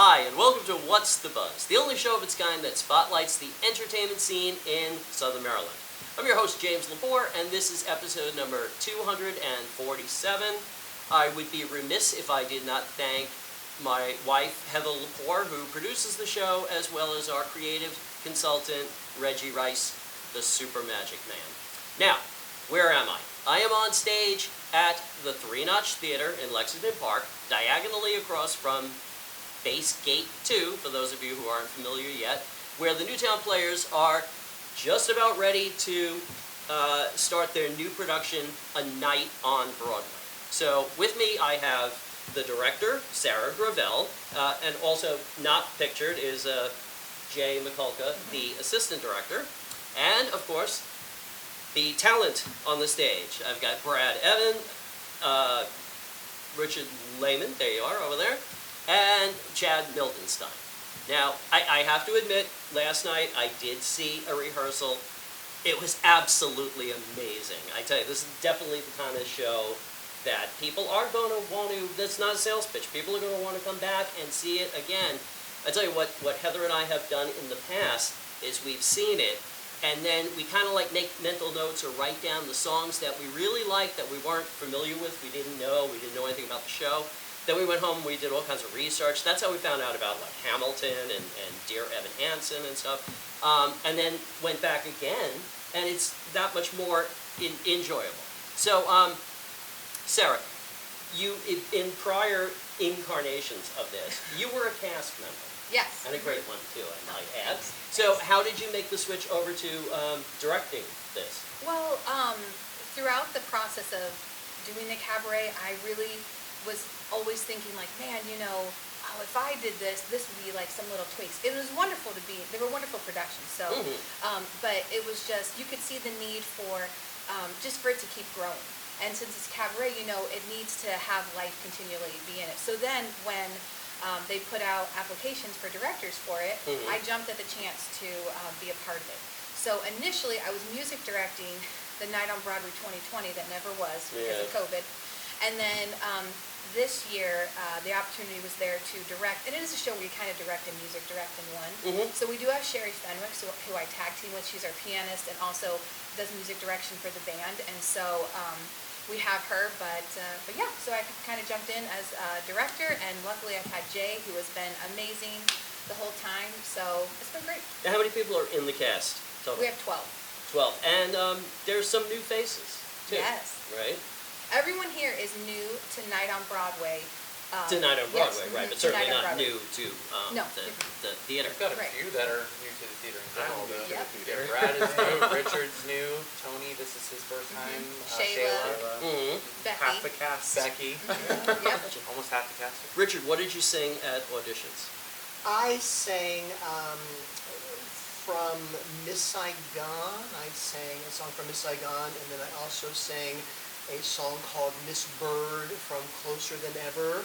Hi, and welcome to What's the Buzz, the only show of its kind that spotlights the entertainment scene in Southern Maryland. I'm your host, James Lepore, and this is episode number 247. I would be remiss if I did not thank my wife, Heather Lepore, who produces the show, as well as our creative consultant, Reggie Rice, the Super Magic Man. Now, where am I? I am on stage at the Three Notch Theater in Lexington Park, diagonally across from Base Gate 2, for those of you who aren't familiar yet, where the Newtown Players are just about ready to start their new production, A Night on Broadway. So with me I have the director, Sarah Gravelle, and also not pictured is Jay McCulca, the assistant director, and of course the talent on the stage. I've got Brad Evan, Richard Lehman, there you are over there, and Chad Mildenstein. Now, I have to admit, last night I did see a rehearsal. It was absolutely amazing. I tell you, this is definitely the kind of show that people are going to want to, that's not a sales pitch, people are going to want to come back and see it again. I tell you what Heather and I have done in the past is we've seen it, and then we kind of like make mental notes or write down the songs that we really liked that we weren't familiar with, we didn't know anything about the show. Then we went home and we did all kinds of research. That's how we found out about like Hamilton and Dear Evan Hansen and stuff. And then went back again, and it's that much more enjoyable. So, Sarah, you in prior incarnations of this, you were a cast member. Yes. And a great one too, I might add. So how did you make the switch over to directing this? Well, throughout the process of doing the cabaret, I really was always thinking like, man, if I did this would be like some little tweaks. It was wonderful they were wonderful productions. So, but it was just, you could see the need for, just for it to keep growing. And since it's cabaret, it needs to have life continually be in it. So then when they put out applications for directors for it, I jumped at the chance to be a part of it. So initially I was music directing the Night on Broadway 2020 that never was because of COVID. And then this year, the opportunity was there to direct, and it is a show where you kind of direct and music direct in one. So we do have Sherry Fenwick, who I tag team with. She's our pianist and also does music direction for the band. And so we have her, but yeah, so I kind of jumped in as director, and luckily I've had Jay, who has been amazing the whole time. So it's been great. And how many people are in the cast total? We have 12. 12. And there's some new faces too. Yes. Right? Everyone here is new to Night on Broadway. To Night on Broadway, yes, right, but certainly not Broadway. new to No. the theater. We've got a Right. few that are new to the theater in general. Yep. Brad is new, Richard's new, Tony, this is his first time, Shayla. half the Becky. cast, Becky, Yep. almost half the cast. Richard, what did you sing at auditions? I sang from Miss Saigon. I sang a song from Miss Saigon, and then I also sang a song called Miss Bird from Closer Than Ever.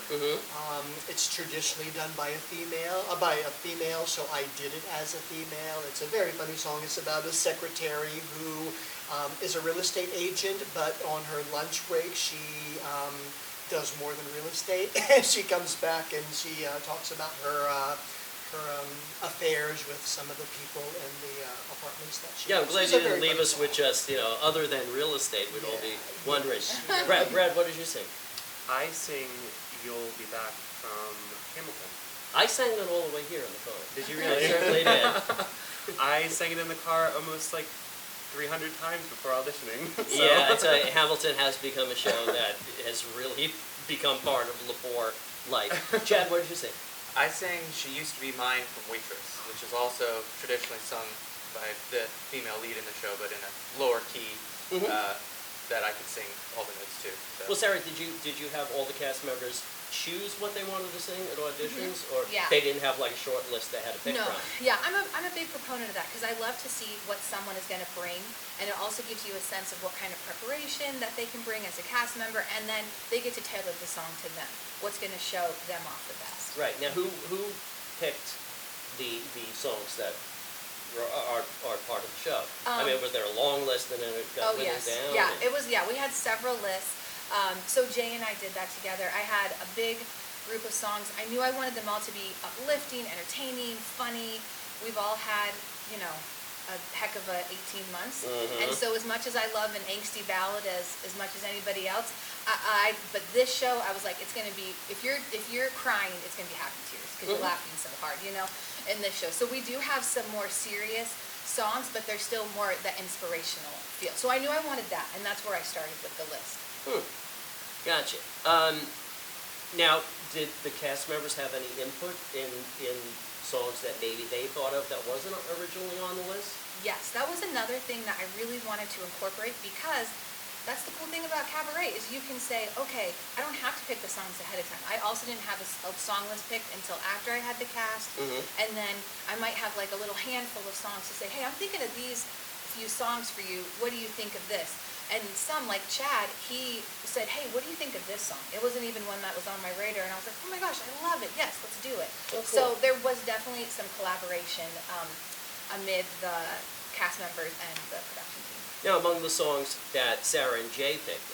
It's traditionally done by a female, so I did it as a female. It's a very funny song. It's about a secretary who is a real estate agent, but on her lunch break she does more than real estate. And she comes back and she talks about her affairs with some of the people in the apartments that she Yeah, I'm glad has. you didn't leave us with just, other than real estate, we'd all be wondering. Brad, what did you sing? I sing You'll Be Back from Hamilton. I sang it all the way here on the phone. Did you I really? certainly did. I sang it in the car almost like 300 times before auditioning. So. Yeah, I tell you, Hamilton has become a show that has really become part of Lepore life. Chad, what did you sing? I sang She Used to Be Mine from Waitress, which is also traditionally sung by the female lead in the show, but in a lower key that I could sing all the notes to. So. Well, Sarah, did you have all the cast members choose what they wanted to sing at auditions, or Yeah. they didn't have like a short list they had to pick No, from? yeah, I'm a big proponent of that because I love to see what someone is going to bring, and it also gives you a sense of what kind of preparation that they can bring as a cast member, and then they get to tailor the song to them. What's going to show them off the best? Right. Now, who picked the songs that are part of the show? I mean, was there a long list and then it got whittled down? Yeah, it was. Yeah, we had several lists. So Jay and I did that together. I had a big group of songs. I knew I wanted them all to be uplifting, entertaining, funny. We've all had, you know, a heck of a 18 months. And so as much as I love an angsty ballad as much as anybody else, but this show, I was like, it's going to be, if you're crying, it's going to be happy tears because you're laughing so hard, you know, in this show. So we do have some more serious songs, but there's still more that inspirational feel. So I knew I wanted that, and that's where I started with the list. Gotcha. Now, did the cast members have any input in songs that maybe they thought of that wasn't originally on the list? Yes, that was another thing that I really wanted to incorporate, because that's the cool thing about cabaret is you can say, okay, I don't have to pick the songs ahead of time. I also didn't have a song list picked until after I had the cast, and then I might have like a little handful of songs to say, hey, I'm thinking of these few songs for you. What do you think of this? And some, like Chad, he said, hey, what do you think of this song? It wasn't even one that was on my radar, and I was like, oh my gosh, I love it. Yes, let's do it. Oh, cool. So there was definitely some collaboration amid the cast members and the production team. Now, among the songs that Sarah and Jay picked,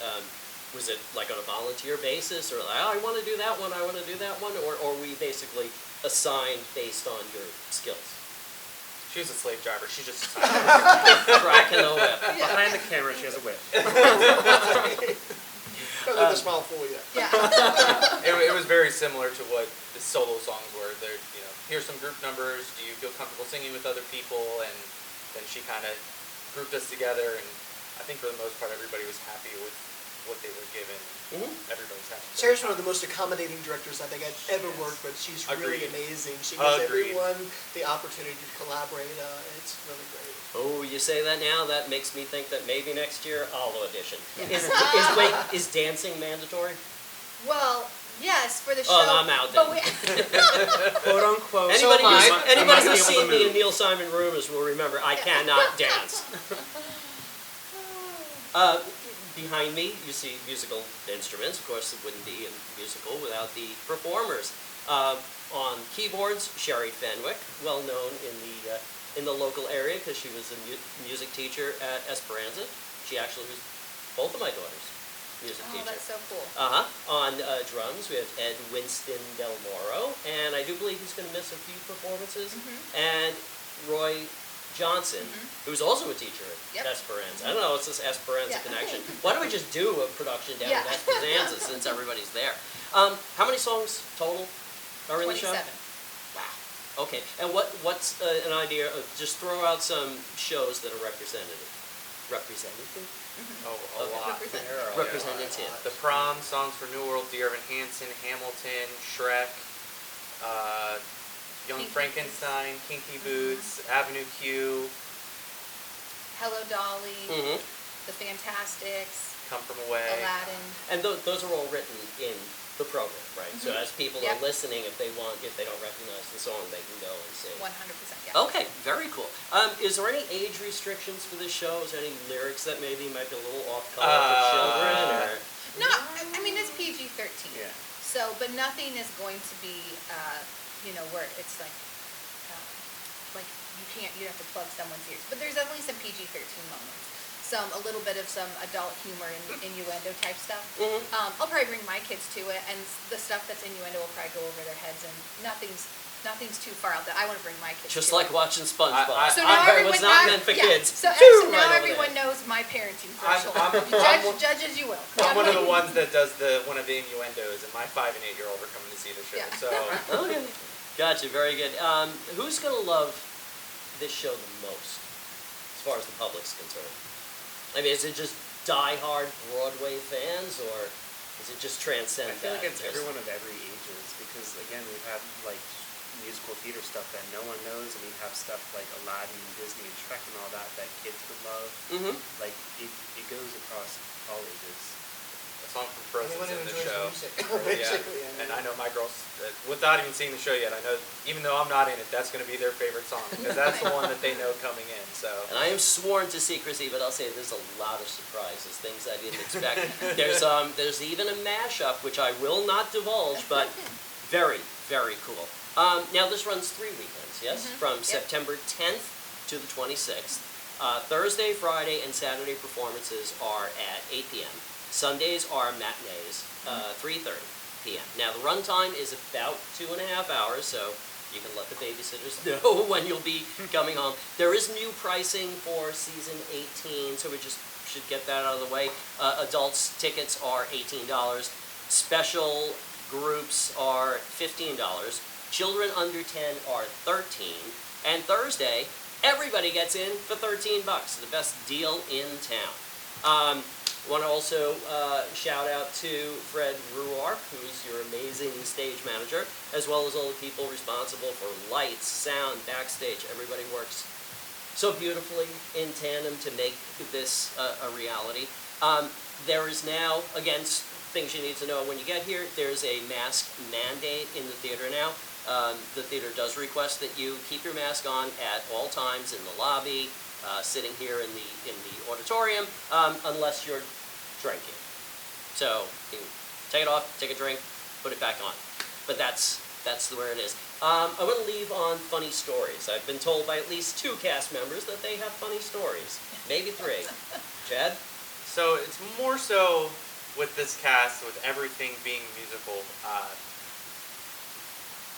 was it like on a volunteer basis, or like, oh, I want to do that one, I want to do that one, or were we basically assigned based on your skills? She was a slave driver. She just Cracking the whip. Behind the camera, she has a whip. Don't let the smile fool you. Yeah. it was very similar to what the solo songs were. There, you know, here's some group numbers. Do you feel comfortable singing with other people? And then she kind of grouped us together, and I think for the most part, everybody was happy with what they were given. Everybody's happy. Sarah's one of the most accommodating directors I think I've ever worked with. She's really Agreed. amazing. She gives Agreed. everyone the opportunity to collaborate. It's really great. Oh, you say that now, that makes me think that maybe next year I'll audition. Yes. Is dancing mandatory? Well, yes, for the show. Oh, no, I'm out but then. Quote unquote. Anybody am I. who's must be able seen to me in move. Neil Simon Rumors will remember I cannot dance. Behind me, you see musical instruments. Of course, it wouldn't be a musical without the performers. On keyboards, Sherry Fenwick, well known in the local area because she was a music teacher at Esperanza. She actually was both of my daughters' music Oh, teacher. that's so cool. On drums, we have Ed Winston Del Moro, and I do believe he's going to miss a few performances. And Roy Johnson, who's also a teacher at Yep. Esperanza. I don't know, it's this Esperanza Yeah. connection. Why don't we just do a production down Yeah. at Esperanza since everybody's there? How many songs total are in the show? 27. Wow. Okay, and what's an idea of, just throw out some shows that are representative? Representative? Oh, a Okay. lot. Represent. There are a Representative. lot. The Prom, Songs for New World, Dear Evan Hansen, Hamilton, Shrek, Young Kinky Frankenstein, Kinky Boots, Avenue Q, Hello Dolly, Mm-hmm. The Fantastics, Come From Away. Aladdin. And those are all written in the program, right? So as people are Yep. listening, if they don't recognize the song, they can go and sing. 100%, yeah. Okay, very cool. Is there any age restrictions for this show? Is there any lyrics that maybe might be a little off color for children? Or? No, I mean, it's PG-13. Yeah. So, but nothing is going to be, where it's like you have to plug someone's ears. But there's definitely some PG-13 moments. A little bit of some adult humor and innuendo type stuff. I'll probably bring my kids to it, and the stuff that's innuendo will probably go over their heads, and nothing's too far out that I want to bring my kids Just to like it. watching SpongeBob. So now it was everyone not now- meant for yeah. kids. So Right now over everyone there. knows my parenting I'm- threshold. Judge as you will. I'm one of the ones that does one of the innuendos, and my 5 and 8-year-old are coming to see the show. Yeah. So Okay. Gotcha, very good. Who's going to love this show the most, as far as the public's concerned? I mean, is it just die-hard Broadway fans, or is it just transcend I feel that? like it's Just- everyone of every ages because again we've had like musical theater stuff that no one knows, and we have stuff like Aladdin and Disney and Shrek and all that kids would love. Like it goes across all ages. a song from Frozen's Anyone who in the enjoys show. music, Yeah. basically. And I know my girls, without even seeing the show yet, I know even though I'm not in it, that's going to be their favorite song because that's the one that they know coming in. So. And I am sworn to secrecy, but I'll say there's a lot of surprises, things I didn't expect. There's even a mashup, which I will not divulge, but very, very cool. Now this runs 3 weekends, yes? From Yep. September 10th to the 26th. Thursday, Friday, and Saturday performances are at 8 p.m. Sundays are matinees, 3:30. p.m. Now, the runtime is about 2.5 hours, so you can let the babysitters know when you'll be coming home. There is new pricing for season 18, so we just should get that out of the way. Adults tickets are $18. Special groups are $15. Children under 10 are $13. And Thursday, everybody gets in for $13. The best deal in town. Want to also shout out to Fred Ruar, who's your amazing stage manager, as well as all the people responsible for lights, sound, backstage. Everybody works so beautifully in tandem to make this a reality. There is now, again, things you need to know when you get here, there's a mask mandate in the theater now. The theater does request that you keep your mask on at all times in the lobby, sitting here in the auditorium, unless you're drinking. So you can take it off, take a drink, put it back on. But that's where it is. I want to leave on funny stories. I've been told by at least 2 cast members that they have funny stories, maybe 3. Chad? So it's more so with this cast, with everything being musical.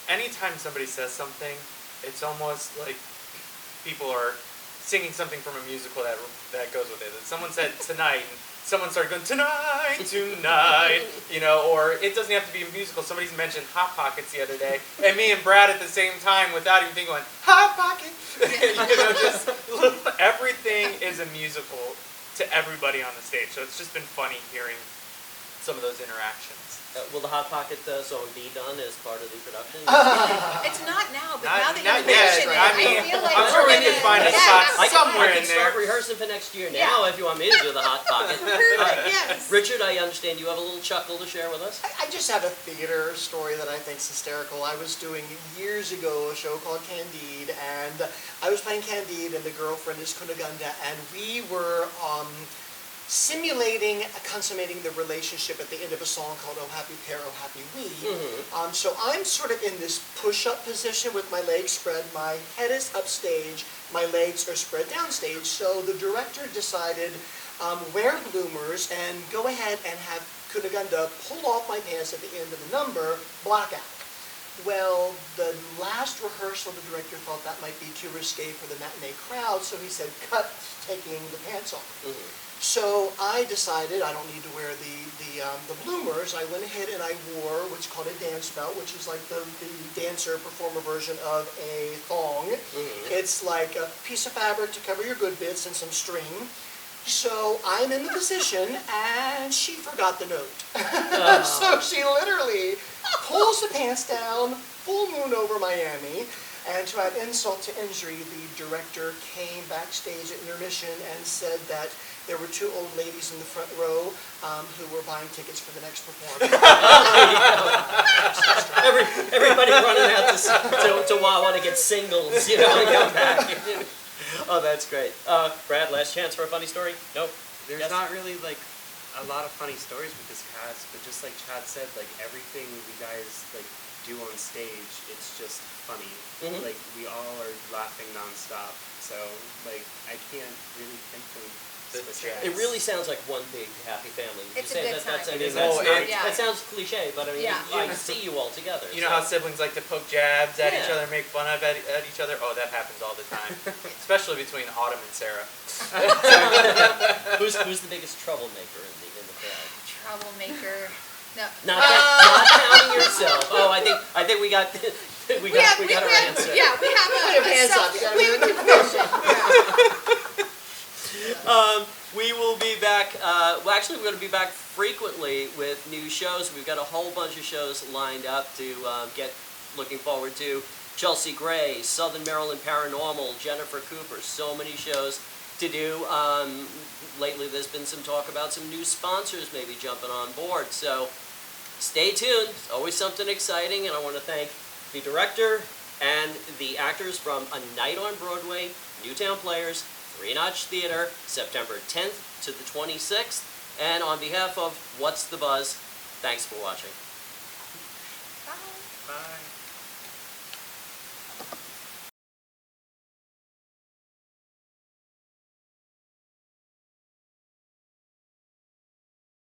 Anytime somebody says something, it's almost like people are singing something from a musical that goes with it. Someone said tonight, and someone started going tonight, you know, or it doesn't have to be a musical. Somebody's mentioned Hot Pockets the other day, and me and Brad at the same time, without even thinking, going Hot Pocket. You know, just everything is a musical to everybody on the stage. So it's just been funny hearing some of those interactions. Will the Hot Pocket song be done as part of the production? It's not now, but Not- now that not you yet. mention it, I mean, I feel like I'm sure we can find a spot I somewhere can in start there. rehearsing for next year now if you want me to do the Hot Pocket. Perfect, yes. Richard, I understand you have a little chuckle to share with us. I just have a theater story that I think is hysterical. I was doing years ago a show called Candide, and I was playing Candide, and the girlfriend is Kunigunda, and we were simulating, consummating the relationship at the end of a song called Oh Happy Pair, Oh Happy We. So I'm sort of in this push-up position with my legs spread, my head is upstage, my legs are spread downstage. So the director decided, wear bloomers and go ahead and have Kunigunda pull off my pants at the end of the number, blackout. Well, the last rehearsal, the director thought that might be too risque for the matinee crowd, so he said, cut taking the pants off. So I decided I don't need to wear the bloomers. I went ahead and I wore what's called a dance belt, which is like the dancer performer version of a thong. It's like a piece of fabric to cover your good bits and some string. So I'm in the position, and she forgot the note. So she literally pulls the pants down, full moon over Miami. And to add insult to injury, the director came backstage at intermission and said that there were 2 old ladies in the front row who were buying tickets for the next performance. Everybody running out to Wawa to get singles, you know, and come back. Oh, that's great. Brad, last chance for a funny story? Nope. There's not really like a lot of funny stories with this cast, but just like Chad said, like everything you guys like do on stage, it's just funny. Like we all are laughing nonstop. So like I can't really pinpoint specifics. It really sounds like one big happy family. It's You a say good that, time. I mean, It is a good time. that sounds cliche, but I mean, Yeah. I see you all together. You know how siblings like to poke jabs at each Yeah. other, make fun of at each other? Oh, that happens all the time. Especially between Autumn and Sarah. Who's the biggest troublemaker in the crowd? Troublemaker. No. Not counting yourself. Oh, I think we got we got our answer. Yeah, we have Put your hands up, you gotta we have a confession. We will be back. Well, actually, we're going to be back frequently with new shows. We've got a whole bunch of shows lined up to get looking forward to. Chelsea Gray, Southern Maryland Paranormal, Jennifer Cooper. So many shows to do. Lately, there's been some talk about some new sponsors maybe jumping on board. So stay tuned. It's always something exciting, and I want to thank the director and the actors from A Night on Broadway, Newtown Players, 3-Notch Theater, September 10th to the 26th. And on behalf of What's the Buzz, thanks for watching. Bye. Bye.